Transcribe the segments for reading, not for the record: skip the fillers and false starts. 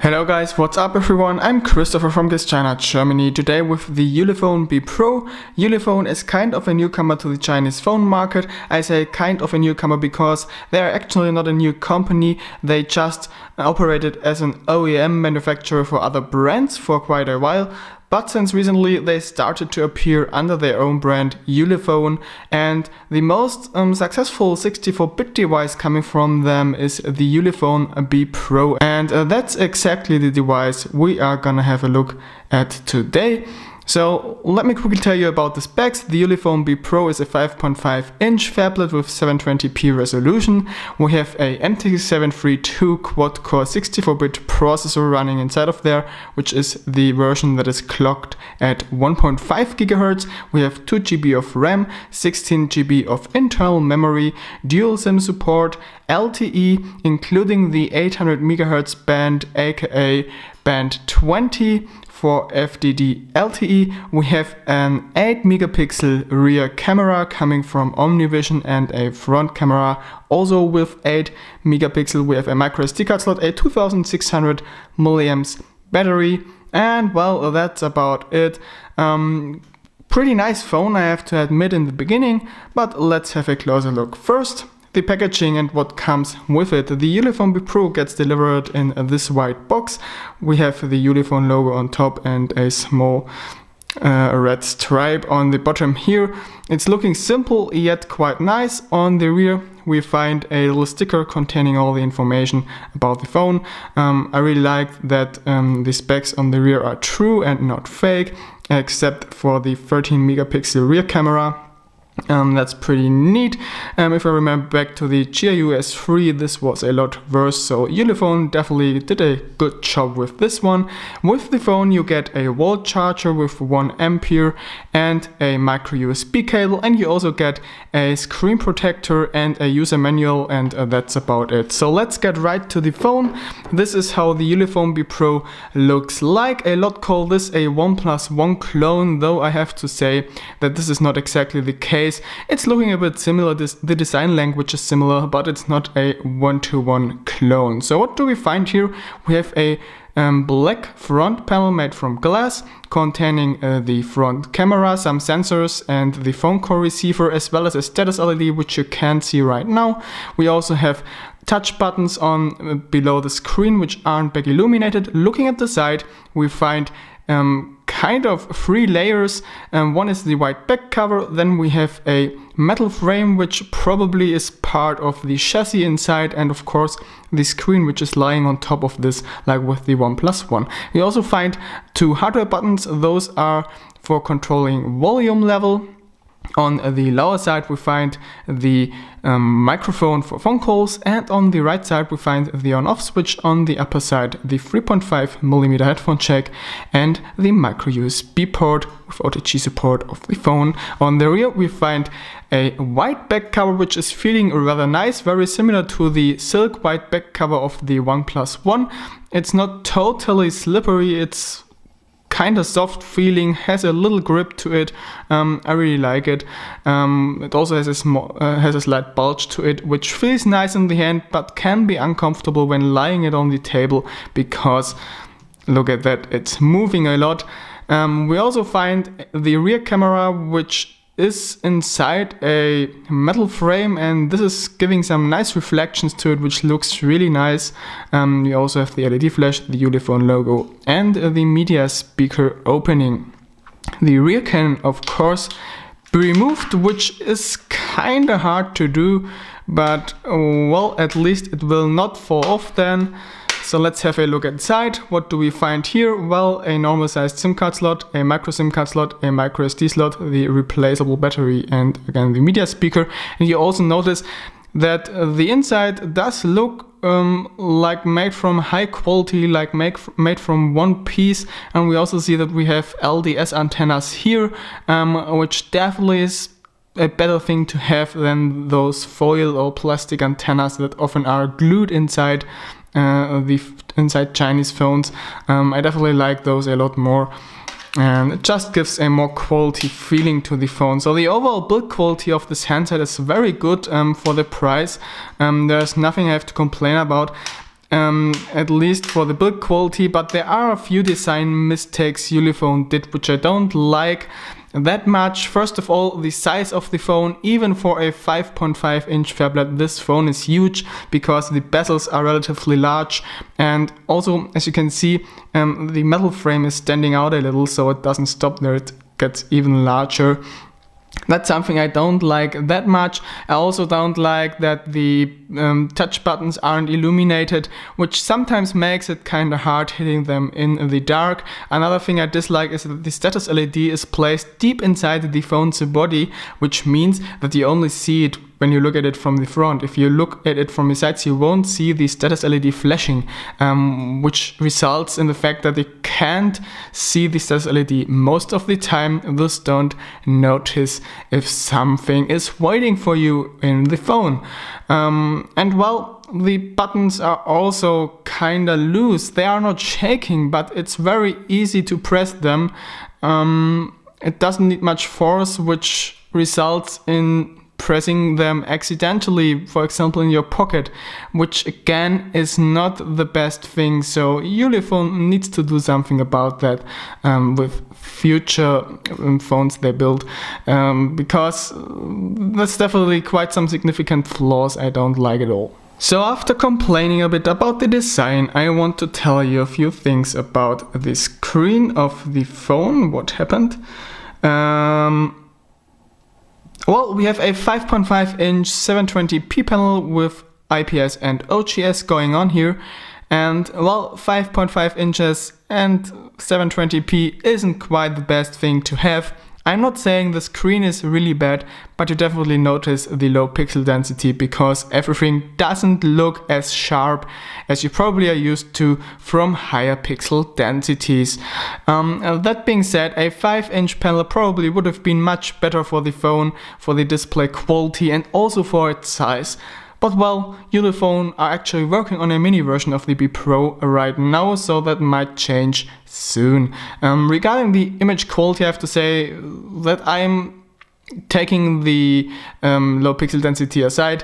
Hello guys, what's up everyone? I'm Christopher from GizChina Germany, today with the Ulefone Be Pro. Ulefone is kind of a newcomer to the Chinese phone market. I say kind of a newcomer because they are actually not a new company. They just operated as an OEM manufacturer for other brands for quite a while. But since recently they started to appear under their own brand Ulefone, and the most successful 64-bit device coming from them is the Ulefone Be Pro, and that's exactly the device we are gonna have a look at today. So let me quickly tell you about the specs. The Ulefone Be Pro is a 5.5-inch phablet with 720p resolution. We have a MT6732 quad-core 64-bit processor running inside of there, which is the version that is clocked at 1.5 GHz. We have 2 GB of RAM, 16 GB of internal memory, dual SIM support, LTE, including the 800 MHz band, aka band 20. For FDD LTE, we have an 8 megapixel rear camera coming from OmniVision and a front camera also with 8 megapixel. We have a micro SD card slot, a 2600 milliamps battery, and well, that's about it. Pretty nice phone, I have to admit in the beginning, but let's have a closer look. First, the packaging and what comes with it. The Ulefone Be Pro gets delivered in this white box. We have the Ulefone logo on top and a small red stripe on the bottom here. It's looking simple yet quite nice. On the rear we find a little sticker containing all the information about the phone. I really like that the specs on the rear are true and not fake, except for the 13 megapixel rear camera. That's pretty neat. If I remember back to the GIU S3, this was a lot worse, so Ulefone definitely did a good job with this one. With the phone you get a wall charger with 1 ampere and a micro USB cable, and you also get a screen protector and a user manual, and that's about it. So let's get right to the phone. This is how the Ulefone Be Pro looks like. A lot call this a 1+1 clone, though I have to say that this is not exactly the case. It's looking a bit similar, the design language is similar, but it's not a 1-to-1 clone. So what do we find here? We have a black front panel made from glass containing the front camera, some sensors and the phone call receiver, as well as a status LED which you can't see right now. We also have touch buttons on below the screen which aren't back illuminated. Looking at the side we find kind of 3 layers. One is the white back cover, then we have a metal frame which probably is part of the chassis inside, and of course the screen which is lying on top of this, like with the 1+1. We also find 2 hardware buttons. Those are for controlling volume level. On the lower side we find the microphone for phone calls, and on the right side we find the on-off switch. On the upper side the 3.5mm headphone jack and the micro USB port with OTG support of the phone. On the rear we find a white back cover which is feeling rather nice, very similar to the silk white back cover of the 1+1. It's not totally slippery, it's kind of soft feeling, has a little grip to it. I really like it. It also has a slight bulge to it, which feels nice in the hand, but can be uncomfortable when lying it on the table because look at that, it's moving a lot. We also find the rear camera, which is inside a metal frame, and this is giving some nice reflections to it, which looks really nice. We also have the LED flash, the Ulefone logo, and the media speaker opening. The rear can of course be removed, which is kinda hard to do, but well, at least it will not fall off then. So let's have a look inside. What do we find here? Well, a normal sized SIM card slot, a micro SIM card slot, a micro SD slot, the replaceable battery, and again the media speaker. And you also notice that the inside does look like made from high quality, like made from one piece. And we also see that we have LDS antennas here, which definitely is a better thing to have than those foil or plastic antennas that often are glued inside inside Chinese phones. I definitely like those a lot more, and it just gives a more quality feeling to the phone. So the overall build quality of this handset is very good for the price. There's nothing I have to complain about. at least for the build quality, but there are a few design mistakes Ulefone did which I don't like that much. First of all, the size of the phone. Even for a 5.5-inch phablet, this phone is huge because the bezels are relatively large, and also, as you can see, the metal frame is standing out a little, so it doesn't stop there, it gets even larger. That's something I don't like that much. I also don't like that the touch buttons aren't illuminated, which sometimes makes it kind of hard hitting them in the dark. Another thing I dislike is that the status LED is placed deep inside the phone's body, which means that you only see it when you look at it from the front. If you look at it from the sides, you won't see the status LED flashing, which results in the fact that you can't see the status LED most of the time, thus don't notice if something is waiting for you in the phone. And well, the buttons are also kinda loose. They are not shaking, but it's very easy to press them. It doesn't need much force, which results in pressing them accidentally, for example in your pocket, which again is not the best thing. So Ulefone needs to do something about that with future phones they build, because that's definitely quite some significant flaws I don't like at all. So after complaining a bit about the design, I want to tell you a few things about the screen of the phone. What happened? Well, we have a 5.5-inch 720p panel with IPS and OGS going on here. And well, 5.5 inches and 720p isn't quite the best thing to have. I'm not saying the screen is really bad, but you definitely notice the low pixel density because everything doesn't look as sharp as you probably are used to from higher pixel densities. That being said, a 5-inch panel probably would have been much better for the phone, for the display quality and also for its size. But well, Ulefone are actually working on a mini version of the Be Pro right now, so that might change soon. Regarding the image quality, I have to say that I'm taking the low pixel density aside,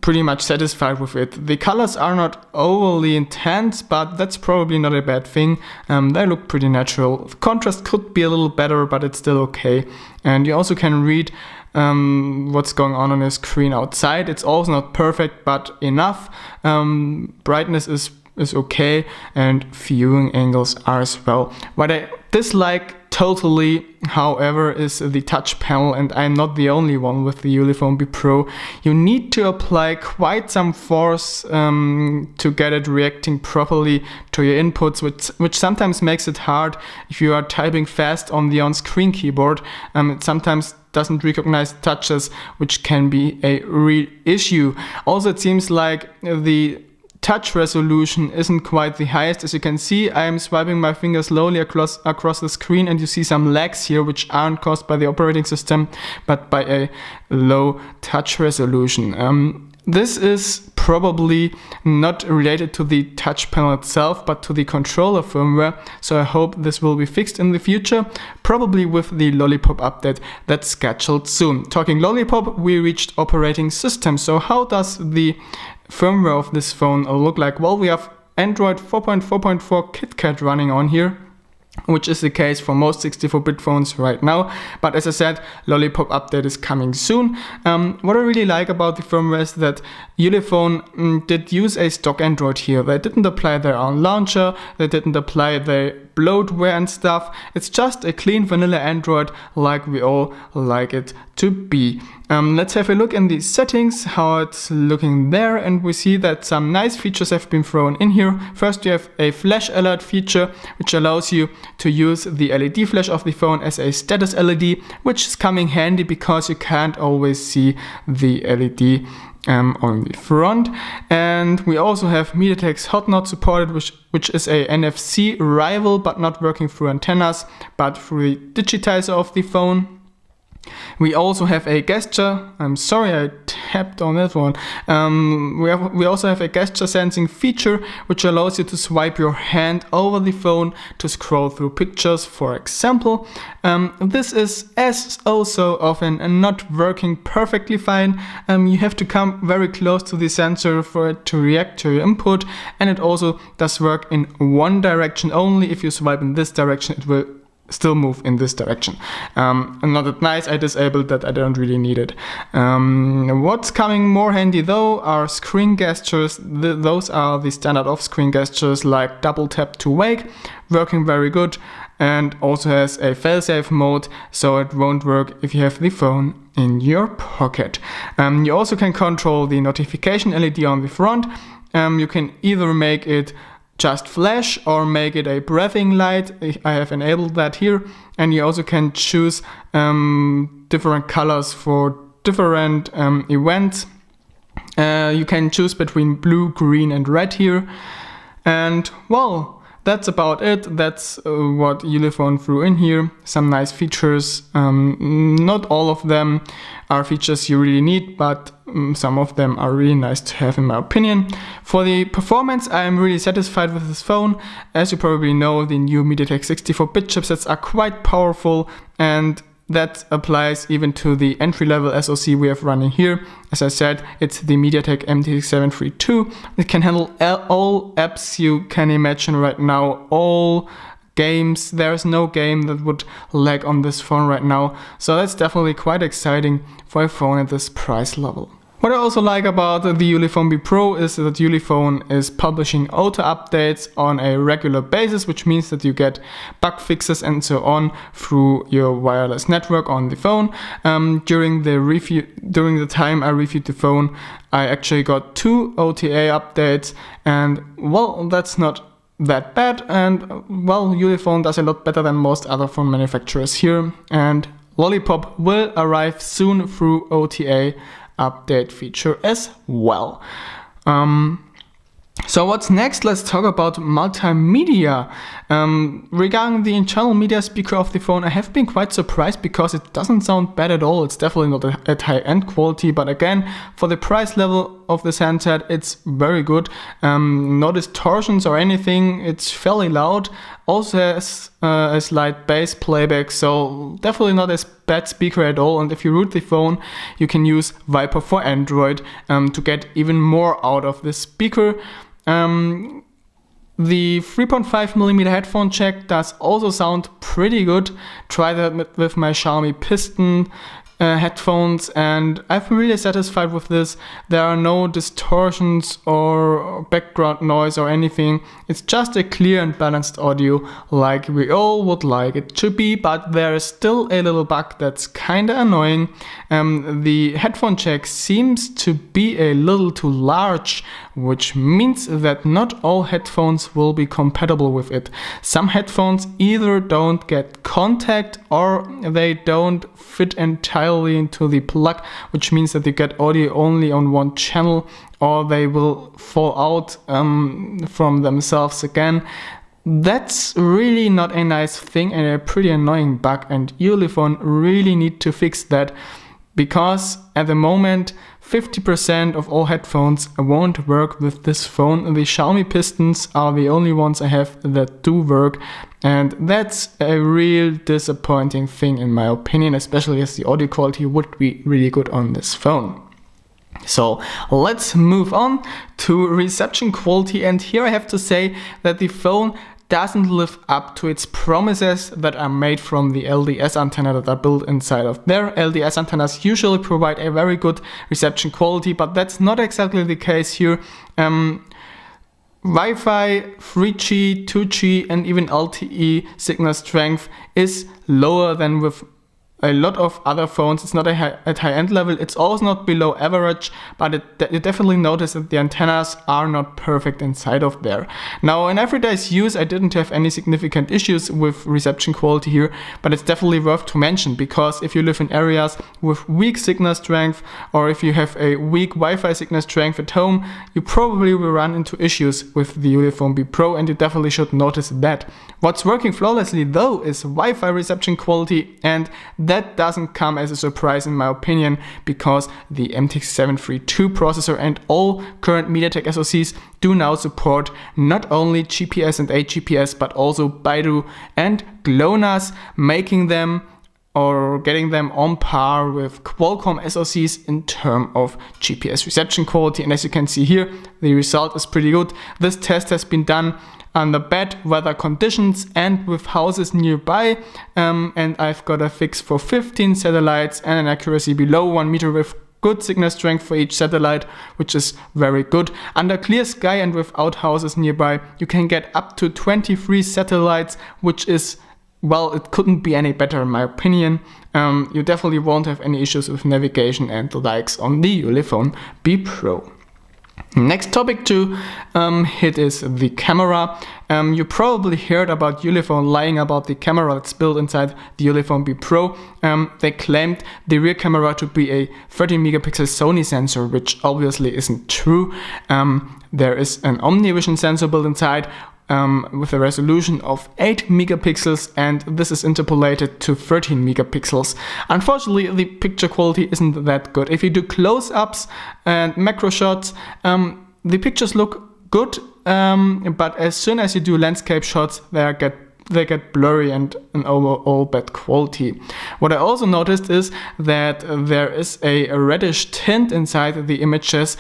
pretty much satisfied with it. The colors are not overly intense, but that's probably not a bad thing. They look pretty natural. The contrast could be a little better, but it's still okay. And you also can read what's going on your screen outside. It's also not perfect, but enough. Brightness is okay, and viewing angles are as well. What I dislike totally, however, is the touch panel, and I'm not the only one with the Ulefone Be Pro. You need to apply quite some force to get it reacting properly to your inputs, which sometimes makes it hard if you are typing fast on the on-screen keyboard. It sometimes doesn't recognize touches, which can be a real issue. Also, it seems like the touch resolution isn't quite the highest. As you can see, I am swiping my finger slowly across the screen, and you see some lags here which aren't caused by the operating system but by a low touch resolution. This is probably not related to the touch panel itself, but to the controller firmware, so I hope this will be fixed in the future, probably with the Lollipop update that's scheduled soon. Talking Lollipop, we reached operating system. So how does the firmware of this phone look like? Well, we have Android 4.4.4 KitKat running on here, which is the case for most 64-bit phones right now. But as I said, Lollipop update is coming soon. What I really like about the firmware is that Ulefone did use a stock Android here. They didn't apply their own launcher, they didn't apply the bloatware and stuff. It's just a clean vanilla Android like we all like it to be. Let's have a look in the settings, how it's looking there, and we see that some nice features have been thrown in here. First, you have a flash alert feature, which allows you to use the LED flash of the phone as a status LED, which is coming handy because you can't always see the LED on the front. And we also have Mediatek's HotKnot supported, which is a NFC rival, but not working through antennas, but through the digitizer of the phone. We also have a gesture. I'm sorry I tapped on that one. We also have a gesture sensing feature which allows you to swipe your hand over the phone to scroll through pictures, for example. This is as also often not working perfectly fine. You have to come very close to the sensor for it to react to your input, and it also does work in one direction only. If you swipe in this direction, it will still move in this direction. Not that nice, I disabled that, I don't really need it. What's coming more handy though are screen gestures. Those are the standard off-screen gestures like double tap to wake, working very good, and also has a failsafe mode, so it won't work if you have the phone in your pocket. You also can control the notification LED on the front. You can either make it just flash or make it a breathing light. I have enabled that here, and you also can choose different colors for different events. You can choose between blue, green and red here, and well, that's about it. That's what Ulefone threw in here. Some nice features. Not all of them are features you really need, but some of them are really nice to have in my opinion. For the performance, I am really satisfied with this phone. As you probably know, the new Mediatek 64-bit chipsets are quite powerful, and that applies even to the entry-level SoC we have running here. As I said, it's the Mediatek MT6732. It can handle all apps you can imagine right now, all games. There's no game that would lag on this phone right now. So that's definitely quite exciting for a phone at this price level. What I also like about the Ulefone Be Pro is that Ulefone is publishing auto updates on a regular basis, which means that you get bug fixes and so on through your wireless network on the phone. During the time I reviewed the phone, I actually got 2 OTA updates, and well, that's not that bad, and well, Ulefone does a lot better than most other phone manufacturers here, and Lollipop will arrive soon through OTA update feature as well. So what's next? Let's talk about multimedia. Regarding the internal media speaker of the phone, I have been quite surprised because it doesn't sound bad at all. It's definitely not at high-end quality, but again, for the price level of this handset, it's very good. No distortions or anything. It's fairly loud. Also has a slight bass playback, so definitely not a bad speaker at all. And if you root the phone, you can use Viper for Android to get even more out of this speaker. The 3.5mm headphone jack does also sound pretty good. Tried that with my Xiaomi Piston headphones, and I've been really satisfied with this. There are no distortions or background noise or anything. It's just a clear and balanced audio like we all would like it to be, but there is still a little bug that's kinda annoying. The headphone jack seems to be a little too large, which means that not all headphones will be compatible with it. Some headphones either don't get contact or they don't fit entirely into the plug, which means that you get audio only on one channel, or they will fall out from themselves again. That's really not a nice thing and a pretty annoying bug, and Ulefone really need to fix that, because at the moment 50% of all headphones won't work with this phone. The Xiaomi Pistons are the only ones I have that do work, and that's a real disappointing thing in my opinion, especially as the audio quality would be really good on this phone. So let's move on to reception quality, and here I have to say that the phone doesn't live up to its promises that are made from the LDS antenna that are built inside of there. LDS antennas usually provide a very good reception quality, but that's not exactly the case here. Wi-Fi, 3G, 2G and even LTE signal strength is lower than with a lot of other phones. It's not at high-end level, it's also not below average, but you definitely notice that the antennas are not perfect inside of there. Now in everyday use I didn't have any significant issues with reception quality here, but it's definitely worth to mention, because if you live in areas with weak signal strength, or if you have a weak Wi-Fi signal strength at home, you probably will run into issues with the Ulefone Be Pro, and you definitely should notice that. What's working flawlessly though is Wi-Fi reception quality, and that doesn't come as a surprise in my opinion, because the MT6732 processor and all current Mediatek SoCs do now support not only GPS and HGPS but also Baidu and GLONASS, making them or getting them on par with Qualcomm SoCs in terms of GPS reception quality. And as you can see here, the result is pretty good. This test has been done under bad weather conditions and with houses nearby, and I've got a fix for 15 satellites and an accuracy below 1 meter with good signal strength for each satellite, which is very good. Under clear sky and without houses nearby, you can get up to 23 satellites, which is, well, it couldn't be any better in my opinion. You definitely won't have any issues with navigation and the likes on the Ulefone Be Pro. Next topic to hit is the camera. You probably heard about Ulefone lying about the camera that's built inside the Ulefone Be Pro. They claimed the rear camera to be a 13 megapixel Sony sensor, which obviously isn't true. There is an OmniVision sensor built inside with a resolution of 8 megapixels, and this is interpolated to 13 megapixels. Unfortunately, the picture quality isn't that good. If you do close-ups and macro shots, the pictures look good, but as soon as you do landscape shots, they get blurry and an overall bad quality. What I also noticed is that there is a reddish tint inside the images,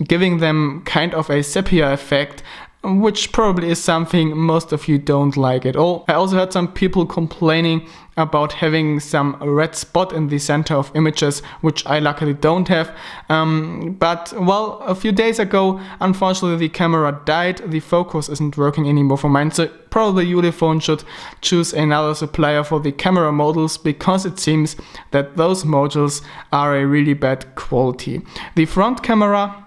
giving them kind of a sepia effect, which probably is something most of you don't like at all. I also heard some people complaining about having some red spot in the center of images, which I luckily don't have. But well, a few days ago, unfortunately the camera died, the focus isn't working anymore for mine, so probably Ulefone should choose another supplier for the camera modules, because it seems that those modules are a really bad quality. The front camera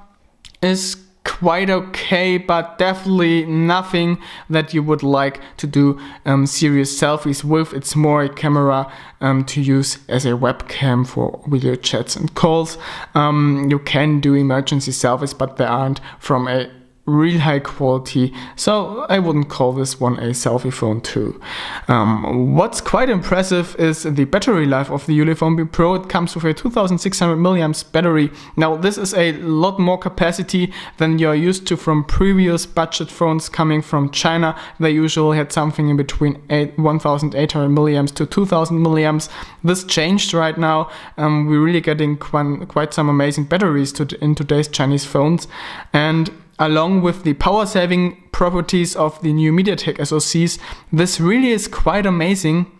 is quite okay, but definitely nothing that you would like to do serious selfies with. It's more a camera to use as a webcam for video chats and calls. You can do emergency selfies, but they aren't from a real high quality, so I wouldn't call this one a selfie phone too. What's quite impressive is the battery life of the Ulefone Be Pro. It comes with a 2600 milliamps battery. Now this is a lot more capacity than you're used to from previous budget phones coming from China. They usually had something in between 1800 milliamps to 2000 milliamps. This changed right now. We're really getting quite some amazing batteries in today's Chinese phones, and along with the power saving properties of the new Mediatek SoCs, this really is quite amazing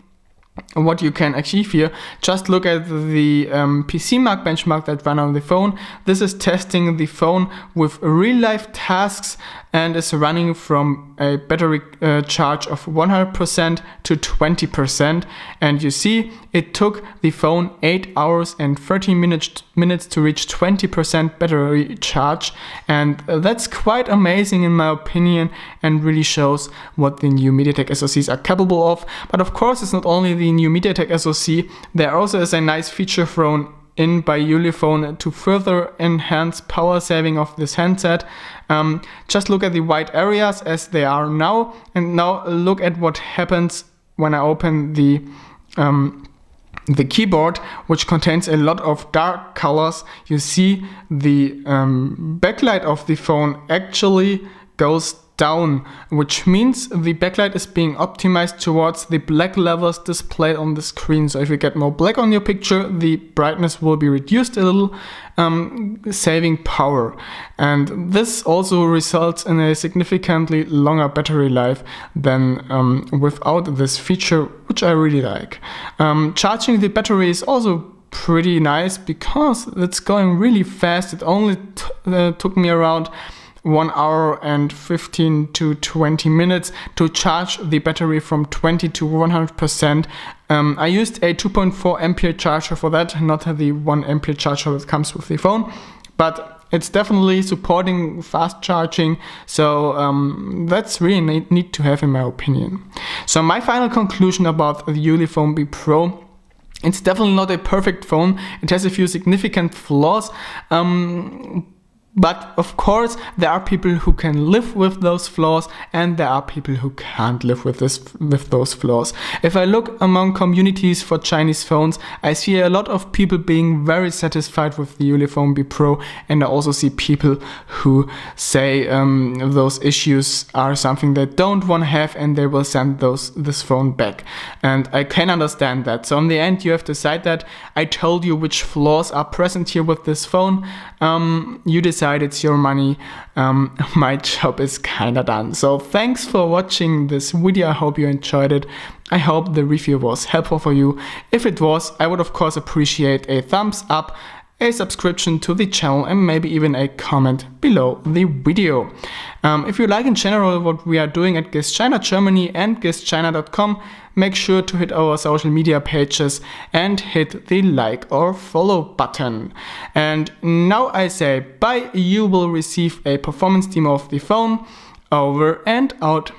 what you can achieve here. Just look at the PC Mark benchmark that ran on the phone. This is testing the phone with real life tasks and is running from a battery charge of 100% to 20%. And you see, it took the phone 8 hours and 13 minutes to reach 20% battery charge. And that's quite amazing in my opinion, and really shows what the new Mediatek SoCs are capable of. But of course, it's not only the new Mediatek SoC, there also is a nice feature thrown in by Ulefone to further enhance power saving of this handset. Just look at the white areas as they are now, and now look at what happens when I open the keyboard, which contains a lot of dark colors. You see the backlight of the phone actually goes down, which means the backlight is being optimized towards the black levels displayed on the screen. So if you get more black on your picture, the brightness will be reduced a little, saving power. And this also results in a significantly longer battery life than without this feature, which I really like. Charging the battery is also pretty nice because it's going really fast. It only took me around 1 hour and 15 to 20 minutes to charge the battery from 20 to 100%. I used a 2.4 ampere charger for that, not the 1 ampere charger that comes with the phone, but it's definitely supporting fast charging, so that's really neat to have in my opinion. So my final conclusion about the Ulefone Be Pro: it's definitely not a perfect phone. It has a few significant flaws. But of course, there are people who can live with those flaws, and there are people who can't live with those flaws. If I look among communities for Chinese phones, I see a lot of people being very satisfied with the Ulefone Be Pro, and I also see people who say those issues are something they don't want to have, and they will send this phone back. And I can understand that. So in the end, you have to decide that. I told you which flaws are present here with this phone. You decide, it's your money. My job is kinda done. So thanks for watching this video. I hope you enjoyed it. I hope the review was helpful for you. If it was, I would of course appreciate a thumbs up, a subscription to the channel, and maybe even a comment below the video. If you like in general what we are doing at GizChina Germany and GizChina.com, make sure to hit our social media pages and hit the like or follow button. And now I say bye. You will receive a performance demo of the phone. Over and out.